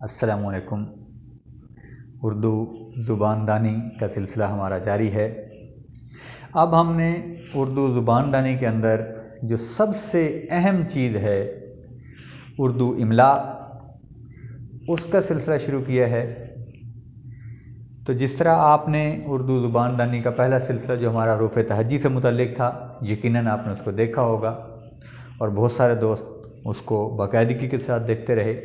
السلام علیکم۔ اردو زبان دانی کا سلسلہ ہمارا جاری ہے۔ اب ہم نے اردو زبان دانی کے اندر جو سب سے اہم چیز ہے اردو املا، اس کا سلسلہ شروع کیا ہے۔ تو جس طرح آپ نے اردو زبان دانی کا پہلا سلسلہ جو ہمارا حروف تہجی سے متعلق تھا، یقیناً آپ نے اس کو دیکھا ہوگا اور بہت سارے دوست اس کو باقاعدگی کے ساتھ دیکھتے رہے۔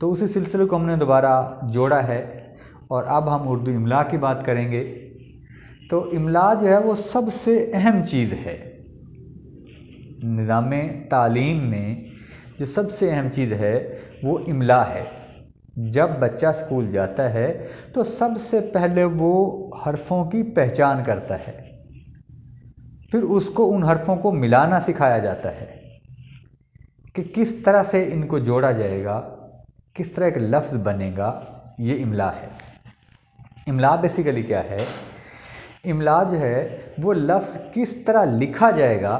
تو اسی سلسلے کو ہم نے دوبارہ جوڑا ہے اور اب ہم اردو املا کی بات کریں گے۔ تو املا جو ہے وہ سب سے اہم چیز ہے۔ نظام تعلیم میں جو سب سے اہم چیز ہے وہ املا ہے۔ جب بچہ اسکول جاتا ہے تو سب سے پہلے وہ حرفوں کی پہچان کرتا ہے، پھر اس کو ان حرفوں کو ملانا سکھایا جاتا ہے کہ کس طرح سے ان کو جوڑا جائے گا، کس طرح ایک لفظ بنے گا۔ یہ املا ہے۔ املا بیسیکلی کیا ہے؟ املا جو ہے وہ لفظ کس طرح لکھا جائے گا،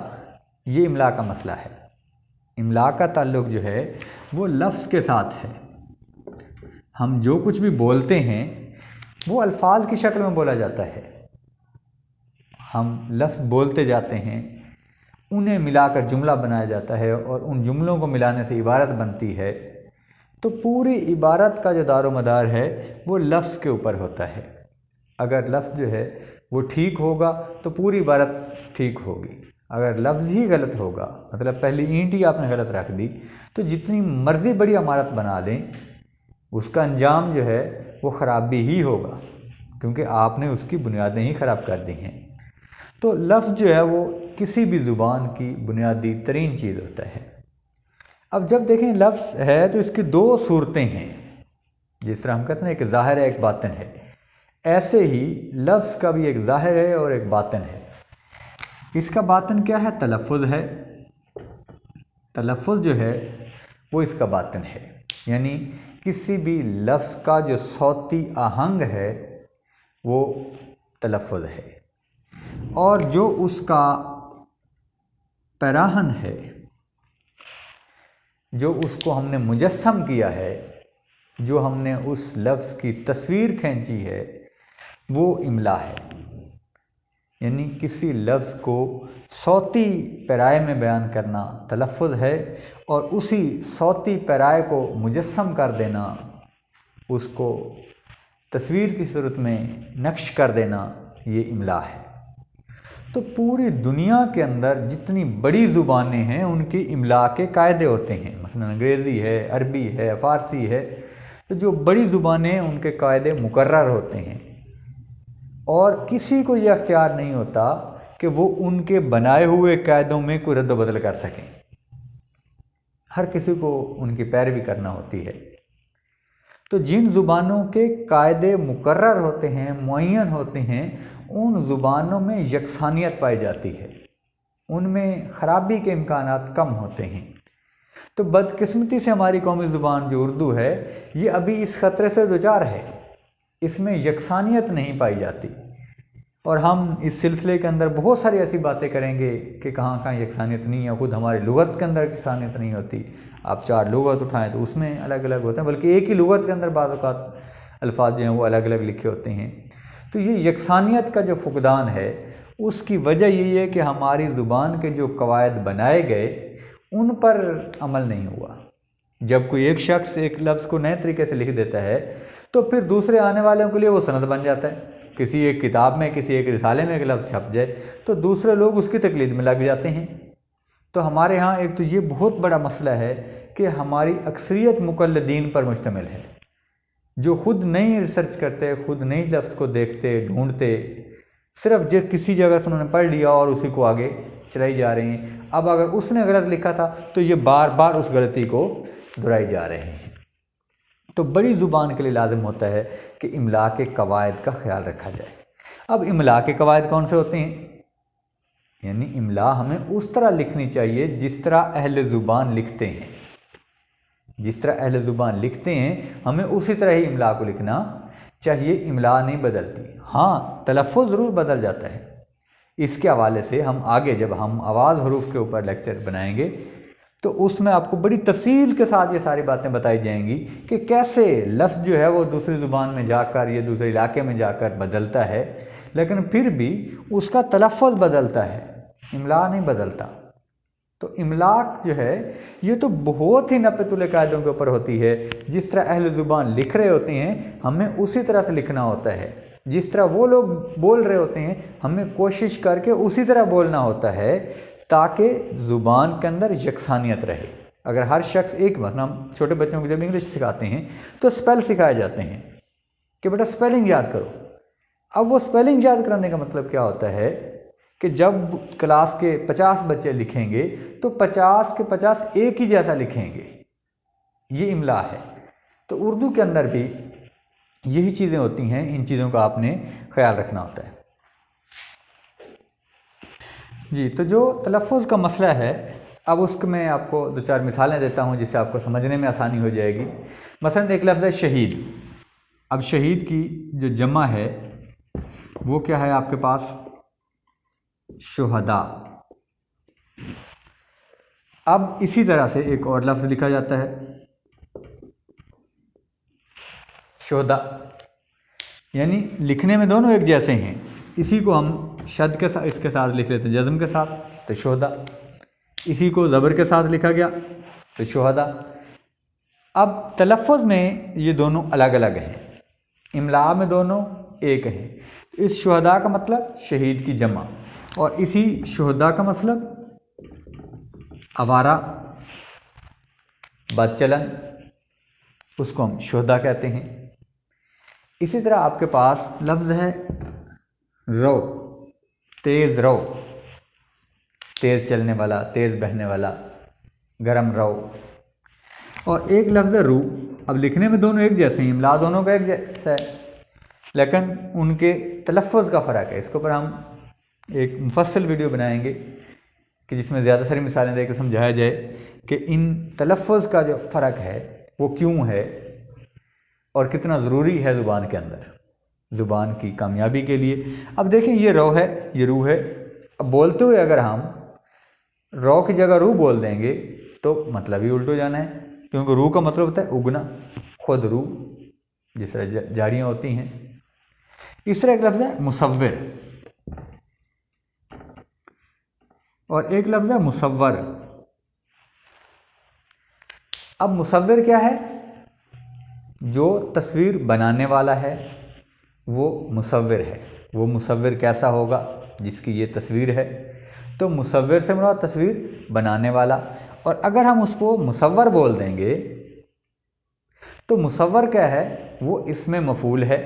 یہ املا کا مسئلہ ہے۔ املا کا تعلق جو ہے وہ لفظ کے ساتھ ہے۔ ہم جو کچھ بھی بولتے ہیں وہ الفاظ کی شکل میں بولا جاتا ہے۔ ہم لفظ بولتے جاتے ہیں، انہیں ملا کر جملہ بنایا جاتا ہے اور ان جملوں کو ملانے سے عبارت بنتی ہے۔ تو پوری عبارت کا جو دار و مدار ہے وہ لفظ کے اوپر ہوتا ہے۔ اگر لفظ جو ہے وہ ٹھیک ہوگا تو پوری عبارت ٹھیک ہوگی۔ اگر لفظ ہی غلط ہوگا، مطلب پہلی اینٹ ہی آپ نے غلط رکھ دی، تو جتنی مرضی بڑی عمارت بنا دیں اس کا انجام جو ہے وہ خرابی ہی ہوگا، کیونکہ آپ نے اس کی بنیادیں ہی خراب کر دی ہیں۔ تو لفظ جو ہے وہ کسی بھی زبان کی بنیادی ترین چیز ہوتا ہے۔ اب جب دیکھیں لفظ ہے تو اس کی دو صورتیں ہیں، جس طرح ہم کہتے ہیں ایک ظاہر ہے ایک باطن ہے، ایسے ہی لفظ کا بھی ایک ظاہر ہے اور ایک باطن ہے۔ اس کا باطن کیا ہے؟ تلفظ ہے۔ تلفظ جو ہے وہ اس کا باطن ہے، یعنی کسی بھی لفظ کا جو صوتی آہنگ ہے وہ تلفظ ہے، اور جو اس کا پیراہن ہے، جو اس کو ہم نے مجسم کیا ہے، جو ہم نے اس لفظ کی تصویر کھینچی ہے، وہ املا ہے۔ یعنی کسی لفظ کو صوتی پیرائے میں بیان کرنا تلفظ ہے، اور اسی صوتی پیرائے کو مجسم کر دینا، اس کو تصویر کی صورت میں نقش کر دینا، یہ املا ہے۔ تو پوری دنیا کے اندر جتنی بڑی زبانیں ہیں ان کی املا کے قاعدے ہوتے ہیں، مثلا انگریزی ہے، عربی ہے، فارسی ہے۔ تو جو بڑی زبانیں ہیں ان کے قاعدے مقرر ہوتے ہیں، اور کسی کو یہ اختیار نہیں ہوتا کہ وہ ان کے بنائے ہوئے قاعدوں میں کوئی رد و بدل کر سکیں۔ ہر کسی کو ان کی پیروی کرنا ہوتی ہے۔ تو جن زبانوں کے قاعدے مقرر ہوتے ہیں، معین ہوتے ہیں، ان زبانوں میں یکسانیت پائی جاتی ہے، ان میں خرابی کے امکانات کم ہوتے ہیں۔ تو بدقسمتی سے ہماری قومی زبان جو اردو ہے یہ ابھی اس خطرے سے دوچار ہے، اس میں یکسانیت نہیں پائی جاتی، اور ہم اس سلسلے کے اندر بہت ساری ایسی باتیں کریں گے کہ کہاں کہاں یکسانیت نہیں ہے۔ خود ہماری لغت کے اندر یکسانیت نہیں ہوتی۔ آپ 4 لغت اٹھائیں تو اس میں الگ الگ ہوتے ہیں، بلکہ ایک ہی لغت کے اندر بعض اوقات الفاظ جو ہیں وہ الگ الگ لکھے ہوتے ہیں۔ تو یہ یکسانیت کا جو فقدان ہے اس کی وجہ یہی ہے کہ ہماری زبان کے جو قواعد بنائے گئے ان پر عمل نہیں ہوا۔ جب کوئی ایک شخص ایک لفظ کو نئے طریقے سے لکھ دیتا ہے تو پھر دوسرے آنے والوں کے لیے وہ سند بن جاتا ہے۔ کسی ایک کتاب میں، کسی ایک رسالے میں ایک لفظ چھپ جائے تو دوسرے لوگ اس کی تقلید میں لگ جاتے ہیں۔ تو ہمارے ہاں ایک تو یہ بہت بڑا مسئلہ ہے کہ ہماری اکثریت مقلدین پر مشتمل ہے، جو خود نہیں ریسرچ کرتے، خود نہیں لفظ کو دیکھتے ڈھونڈتے، صرف کسی جگہ سے انہوں نے پڑھ لیا اور اسی کو آگے چلائی جا رہے ہیں۔ اب اگر اس نے غلط لکھا تھا تو یہ بار بار اس غلطی کو دہرائی جا رہے ہیں۔ تو بڑی زبان کے لیے لازم ہوتا ہے کہ املا کے قواعد کا خیال رکھا جائے۔ اب املا کے قواعد کون سے ہوتے ہیں؟ یعنی املا ہمیں اس طرح لکھنی چاہیے جس طرح اہل زبان لکھتے ہیں۔ جس طرح اہل زبان لکھتے ہیں ہمیں اسی طرح ہی املا کو لکھنا چاہیے۔ املا نہیں بدلتی، ہاں تلفظ ضرور بدل جاتا ہے۔ اس کے حوالے سے ہم آگے جب ہم آواز حروف کے اوپر لیکچر بنائیں گے تو اس میں آپ کو بڑی تفصیل کے ساتھ یہ ساری باتیں بتائی جائیں گی کہ کیسے لفظ جو ہے وہ دوسری زبان میں جا کر یا دوسرے علاقے میں جا کر بدلتا ہے، لیکن پھر بھی اس کا تلفظ بدلتا ہے، املا نہیں بدلتا۔ تو املاک جو ہے یہ تو بہت ہی نپے تلے قاعدوں کے اوپر ہوتی ہے۔ جس طرح اہل زبان لکھ رہے ہوتے ہیں ہمیں اسی طرح سے لکھنا ہوتا ہے، جس طرح وہ لوگ بول رہے ہوتے ہیں ہمیں کوشش کر کے اسی طرح بولنا ہوتا ہے تاکہ زبان کے اندر یکسانیت رہے۔ اگر ہر شخص ایک، مثلا ہم چھوٹے بچوں کو جب انگلش سکھاتے ہیں تو سپیل سکھائے جاتے ہیں کہ بیٹا سپیلنگ یاد کرو۔ اب وہ سپیلنگ یاد کرانے کا مطلب کیا ہوتا ہے کہ جب کلاس کے 50 بچے لکھیں گے تو 50 کے 50 ایک ہی جیسا لکھیں گے، یہ املا ہے۔ تو اردو کے اندر بھی یہی چیزیں ہوتی ہیں، ان چیزوں کا آپ نے خیال رکھنا ہوتا ہے۔ جی، تو جو تلفظ کا مسئلہ ہے اب اس کو میں آپ کو 2-4 مثالیں دیتا ہوں جس سے آپ کو سمجھنے میں آسانی ہو جائے گی۔ مثلا ایک لفظ ہے شہید۔ اب شہید کی جو جمع ہے وہ کیا ہے آپ کے پاس؟ شہداء۔ اب اسی طرح سے ایک اور لفظ لکھا جاتا ہے شہداء، یعنی لکھنے میں دونوں ایک جیسے ہیں، اسی کو ہم شد کے ساتھ اس کے ساتھ لکھ لیتے ہیں جزم کے ساتھ تو شہداء، اسی کو زبر کے ساتھ لکھا گیا تو شہداء۔ اب تلفظ میں یہ دونوں الگ الگ ہیں، املا میں دونوں ایک ہیں۔ اس شہداء کا مطلب شہید کی جمع، اور اسی شہداء کا مطلب آوارہ، بد چلن، اس کو ہم شہداء کہتے ہیں۔ اسی طرح آپ کے پاس لفظ ہے رو، تیز رو، تیز چلنے والا، تیز بہنے والا، گرم رو۔ اور ایک لفظ ہے رو۔ اب لکھنے میں دونوں ایک جیسے ہیں، املا دونوں کا ایک جیسا ہے، لیکن ان کے تلفظ کا فرق ہے۔ اس کے اوپر ہم ایک مفصل ویڈیو بنائیں گے کہ جس میں زیادہ ساری مثالیں دے کے سمجھایا جائے کہ ان تلفظ کا جو فرق ہے وہ کیوں ہے اور کتنا ضروری ہے زبان کے اندر، زبان کی کامیابی کے لیے۔ اب دیکھیں یہ رو ہے، یہ رو ہے۔ اب بولتے ہوئے اگر ہم رو کی جگہ رو بول دیں گے تو مطلب ہی الٹ ہو جانا ہے، کیونکہ رو کا مطلب ہوتا ہے اگنا، خود رو، جس طرح جھاڑیاں ہوتی ہیں۔ اس طرح ایک لفظ ہے مصور، اور ایک لفظ ہے مصور۔ اب مصور کیا ہے؟ جو تصویر بنانے والا ہے وہ مصور ہے۔ وہ مصور کیسا ہوگا؟ جس کی یہ تصویر ہے، تو مصور سے مراد تصویر بنانے والا۔ اور اگر ہم اس کو مصور بول دیں گے تو مصور کیا ہے؟ وہ اسم مفعول ہے،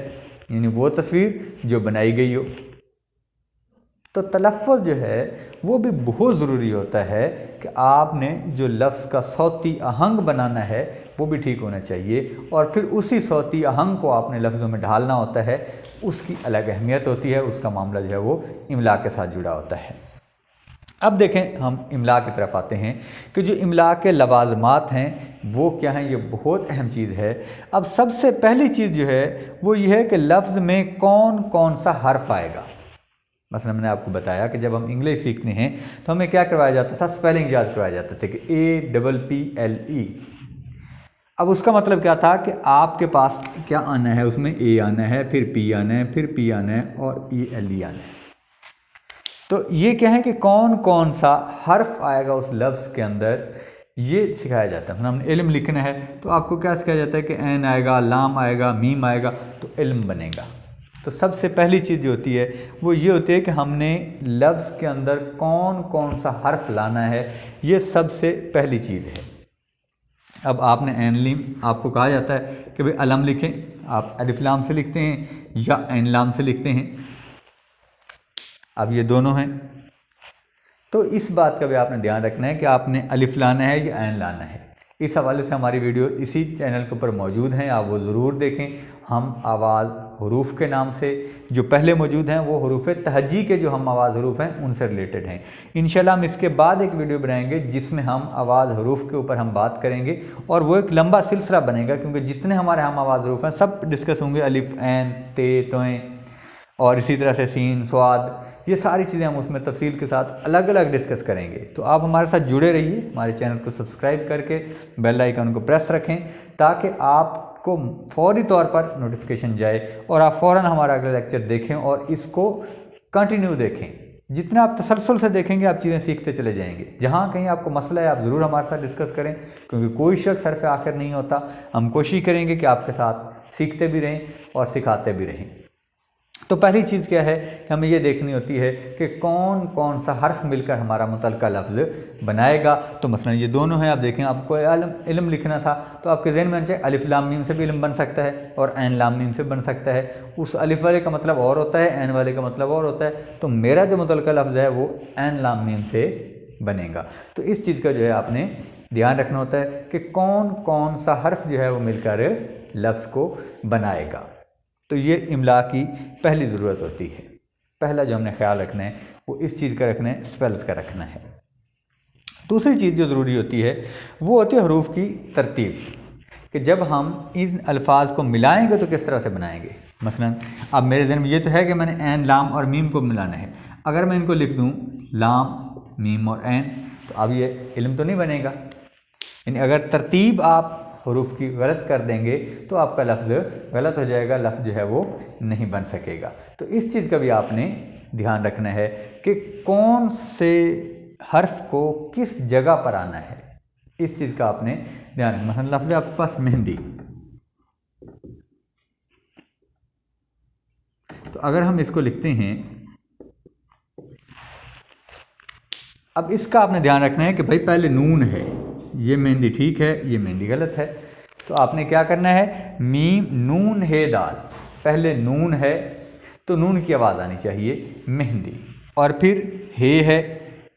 یعنی وہ تصویر جو بنائی گئی ہو۔ تو تلفظ جو ہے وہ بھی بہت ضروری ہوتا ہے کہ آپ نے جو لفظ کا صوتی آہنگ بنانا ہے وہ بھی ٹھیک ہونا چاہیے، اور پھر اسی صوتی آہنگ کو آپ نے لفظوں میں ڈھالنا ہوتا ہے۔ اس کی الگ اہمیت ہوتی ہے، اس کا معاملہ جو ہے وہ املا کے ساتھ جڑا ہوتا ہے۔ اب دیکھیں ہم املا کی طرف آتے ہیں کہ جو املا کے لوازمات ہیں وہ کیا ہیں، یہ بہت اہم چیز ہے۔ اب سب سے پہلی چیز جو ہے وہ یہ ہے کہ لفظ میں کون کون سا حرف آئے گا۔ مثلا میں نے آپ کو بتایا کہ جب ہم انگلش سیکھتے ہیں تو ہمیں کیا کروایا جاتا تھا؟ سپیلنگ یاد کروایا جاتا تھا کہ APPLE۔ اب اس کا مطلب کیا تھا کہ آپ کے پاس کیا آنا ہے؟ اس میں A آنا ہے، پھر P آنا ہے، پھر P آنا ہے، اور ELE آنا ہے۔ تو یہ کیا ہے کہ کون کون سا حرف آئے گا اس لفظ کے اندر، یہ سکھایا جاتا ہے۔ ہم نے علم لکھنا ہے تو آپ کو کیا سکھایا جاتا ہے کہ عین آئے گا، لام آئے گا، میم آئے گا تو علم بنے گا۔ تو سب سے پہلی چیز جو ہوتی ہے وہ یہ ہوتی ہے کہ ہم نے لفظ کے اندر کون کون سا حرف لانا ہے، یہ سب سے پہلی چیز ہے۔ اب آپ نے عین لام، آپ کو کہا جاتا ہے کہ بھئی علم لکھیں، آپ الف لام سے لکھتے ہیں یا عین لام سے لکھتے ہیں۔ اب یہ دونوں ہیں، تو اس بات کا بھی آپ نے دھیان رکھنا ہے کہ آپ نے الف لانا ہے یا عین لانا ہے۔ اس حوالے سے ہماری ویڈیو اسی چینل کے اوپر موجود ہیں، آپ وہ ضرور دیکھیں۔ ہم آواز حروف کے نام سے جو پہلے موجود ہیں وہ حروف تہجی کے جو ہم آواز حروف ہیں ان سے ریلیٹڈ ہیں۔ انشاءاللہ ہم اس کے بعد ایک ویڈیو بنائیں گے جس میں ہم آواز حروف کے اوپر ہم بات کریں گے، اور وہ ایک لمبا سلسلہ بنے گا، کیونکہ جتنے ہمارے ہم آواز حروف ہیں سب ڈسکس ہوں گے، الف، عین، تے، تویں، اور اسی طرح سے سین، سواد، یہ ساری چیزیں ہم اس میں تفصیل کے ساتھ الگ الگ ڈسکس کریں گے۔ تو آپ ہمارے ساتھ جڑے رہیے، ہمارے چینل کو سبسکرائب کر کے بیل آئیکن کو پریس رکھیں تاکہ آپ کو فوری طور پر نوٹیفیکیشن جائے اور آپ فوراً ہمارا اگلا لیکچر دیکھیں اور اس کو کنٹینیو دیکھیں۔ جتنا آپ تسلسل سے دیکھیں گے آپ چیزیں سیکھتے چلے جائیں گے۔ جہاں کہیں آپ کو مسئلہ ہے آپ ضرور ہمارے ساتھ ڈسکس کریں، کیونکہ کوئی شخص حرف آخر نہیں ہوتا۔ ہم کوشش کریں گے کہ آپ کے ساتھ سیکھتے بھی رہیں اور سکھاتے بھی رہیں۔ تو پہلی چیز کیا ہے کہ ہمیں یہ دیکھنی ہوتی ہے کہ کون کون سا حرف مل کر ہمارا متعلقہ لفظ بنائے گا۔ تو مثلا یہ دونوں ہیں، آپ دیکھیں آپ کو علم لکھنا تھا تو آپ کے ذہن میں آنا الف لام میم سے بھی علم بن سکتا ہے اور عین لام میم سے بن سکتا ہے۔ اس الف والے کا مطلب اور ہوتا ہے، عین والے کا مطلب اور ہوتا ہے۔ تو میرا جو متعلقہ لفظ ہے وہ عین لام میم سے بنے گا۔ تو اس چیز کا جو ہے آپ نے دھیان رکھنا ہوتا ہے کہ کون کون سا حرف جو ہے وہ مل کر لفظ کو بنائے گا۔ تو یہ املا کی پہلی ضرورت ہوتی ہے۔ پہلا جو ہم نے خیال رکھنا ہے وہ اس چیز کا رکھنا ہے، اسپیلز کا رکھنا ہے۔ دوسری چیز جو ضروری ہوتی ہے وہ ہوتی ہے حروف کی ترتیب، کہ جب ہم ان الفاظ کو ملائیں گے تو کس طرح سے بنائیں گے۔ مثلا اب میرے ذہن میں یہ تو ہے کہ میں نے عین لام اور میم کو ملانا ہے۔ اگر میں ان کو لکھ دوں لام میم اور عین تو اب یہ علم تو نہیں بنے گا، یعنی اگر ترتیب آپ حروف کی غلط کر دیں گے تو آپ کا لفظ غلط ہو جائے گا، لفظ جو ہے وہ نہیں بن سکے گا۔ تو اس چیز کا بھی آپ نے دھیان رکھنا ہے کہ کون سے حرف کو کس جگہ پر آنا ہے، اس چیز کا آپ نے دھیان رکھنا۔ مثلا لفظ ہے آپ کے پاس مہندی، تو اگر ہم اس کو لکھتے ہیں، اب اس کا آپ نے دھیان رکھنا ہے کہ بھائی پہلے نون ہے، یہ مہندی ٹھیک ہے، یہ مہندی غلط ہے۔ تو آپ نے کیا کرنا ہے، میم نون ہے دال، پہلے نون ہے تو نون کی آواز آنی چاہیے مہندی، اور پھر ہے،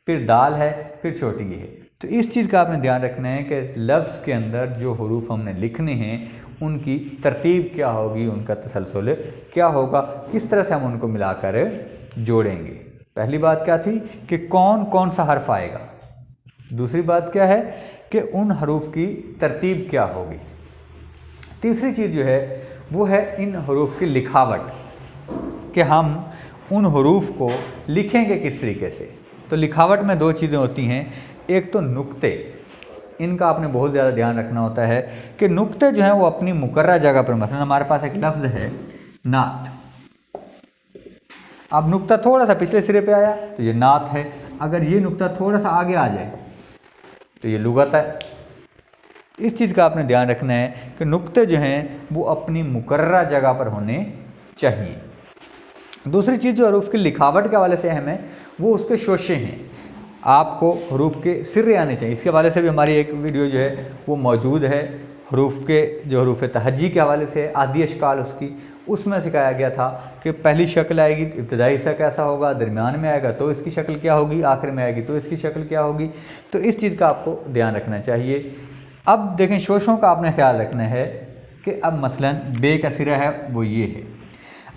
پھر دال ہے، پھر چھوٹی ہے۔ تو اس چیز کا آپ نے دھیان رکھنا ہے کہ لفظ کے اندر جو حروف ہم نے لکھنے ہیں ان کی ترتیب کیا ہوگی، ان کا تسلسل کیا ہوگا، کس طرح سے ہم ان کو ملا کر جوڑیں گے۔ پہلی بات کیا تھی کہ کون کون سا حرف آئے گا، دوسری بات کیا ہے کہ ان حروف کی ترتیب کیا ہوگی، تیسری چیز جو ہے وہ ہے ان حروف کی لکھاوٹ، کہ ہم ان حروف کو لکھیں گے کس طریقے سے۔ تو لکھاوٹ میں دو چیزیں ہوتی ہیں، ایک تو نقطے، ان کا آپ نے بہت زیادہ دھیان رکھنا ہوتا ہے کہ نقطے جو ہیں وہ اپنی مقررہ جگہ پر، مثلا ہمارے پاس ایک لفظ ہے نعت، اب نقطہ تھوڑا سا پچھلے سرے پہ آیا تو یہ نعت ہے، اگر یہ نقطہ تھوڑا سا آگے آ جائے تو یہ لغت ہے۔ اس چیز کا آپ نے دھیان رکھنا ہے کہ نقطے جو ہیں وہ اپنی مقررہ جگہ پر ہونے چاہیے۔ دوسری چیز جو حروف کی لکھاوٹ کے حوالے سے اہم ہے وہ اس کے شوشے ہیں، آپ کو حروف کے سرے آنے چاہیے۔ اس کے حوالے سے بھی ہماری ایک ویڈیو جو ہے وہ موجود ہے، حروف کے جو حروف تہجی کے حوالے سے عادی اشکال اس میں سکھایا گیا تھا کہ پہلی شکل آئے گی، ابتدائی حصہ کیسا ہوگا، درمیان میں آئے گا تو اس کی شکل کیا ہوگی، آخر میں آئے گی تو اس کی شکل کیا ہوگی۔ تو اس چیز کا آپ کو دھیان رکھنا چاہیے۔ اب دیکھیں شوشوں کا آپ نے خیال رکھنا ہے کہ اب مثلا بے کا سرہ ہے وہ یہ ہے،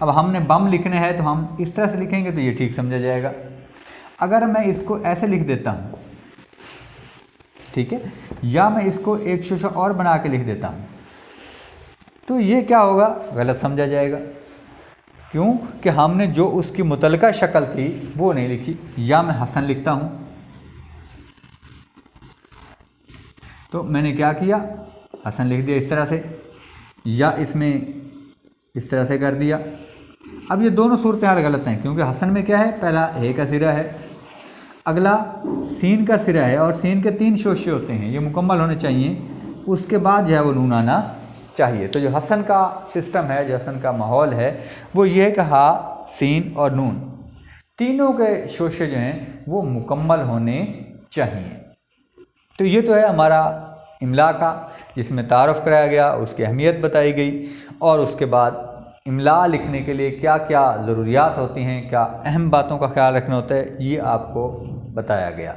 اب ہم نے بم لکھنا ہے تو ہم اس طرح سے لکھیں گے تو یہ ٹھیک سمجھا جائے گا۔ اگر میں اس کو ایسے لکھ دیتا ہوں، ٹھیک ہے، یا میں اس کو ایک شوشہ اور بنا کے لکھ دیتا ہوں تو یہ کیا ہوگا، غلط سمجھا جائے گا۔ کیوں کہ ہم نے جو اس کی متعلقہ شکل تھی وہ نہیں لکھی۔ یا میں حسن لکھتا ہوں تو میں نے کیا کیا، حسن لکھ دیا اس طرح سے، یا اس میں اس طرح سے کر دیا۔ اب یہ دونوں صورتحال غلط ہیں، کیونکہ حسن میں کیا ہے، پہلا ہے کا سرہ ہے، اگلا سین کا سرہ ہے، اور سین کے 3 شوشے ہوتے ہیں، یہ مکمل ہونے چاہیے، اس کے بعد جو ہے وہ نون آنا چاہیے۔ تو جو حسن کا سسٹم ہے، جو حسن کا ماحول ہے وہ یہ ہے کہ ہا، سین اور نون تینوں کے شوشے جو ہیں وہ مکمل ہونے چاہیے۔ تو یہ تو ہے ہمارا املا کا، جس میں تعارف کرایا گیا، اس کی اہمیت بتائی گئی، اور اس کے بعد املا لکھنے کے لیے کیا کیا ضروریات ہوتی ہیں، کیا اہم باتوں کا خیال رکھنا ہوتا ہے، یہ آپ کو بتایا گیا۔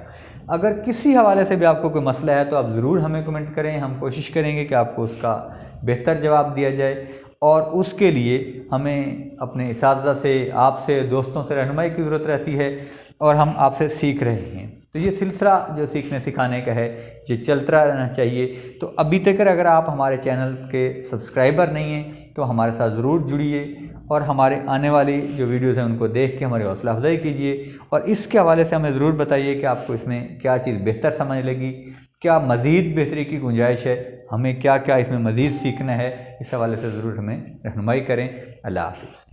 اگر کسی حوالے سے بھی آپ کو کوئی مسئلہ ہے تو آپ ضرور ہمیں کمنٹ کریں، ہم کوشش کریں گے کہ آپ کو اس کا بہتر جواب دیا جائے، اور اس کے لیے ہمیں اپنے اساتذہ سے، آپ سے، دوستوں سے رہنمائی کی ضرورت رہتی ہے، اور ہم آپ سے سیکھ رہے ہیں۔ تو یہ سلسلہ جو سیکھنے سکھانے کا ہے یہ چلتا رہنا چاہیے۔ تو ابھی تک اگر آپ ہمارے چینل کے سبسکرائبر نہیں ہیں تو ہمارے ساتھ ضرور جڑیے اور ہمارے آنے والی جو ویڈیوز ہیں ان کو دیکھ کے ہماری حوصلہ افزائی کیجیے، اور اس کے حوالے سے ہمیں ضرور بتائیے کہ آپ کو اس میں کیا چیز بہتر سمجھ لگی، کیا مزید بہتری کی گنجائش ہے، ہمیں کیا کیا اس میں مزید سیکھنا ہے، اس حوالے سے ضرور ہمیں رہنمائی کریں۔ اللہ حافظ۔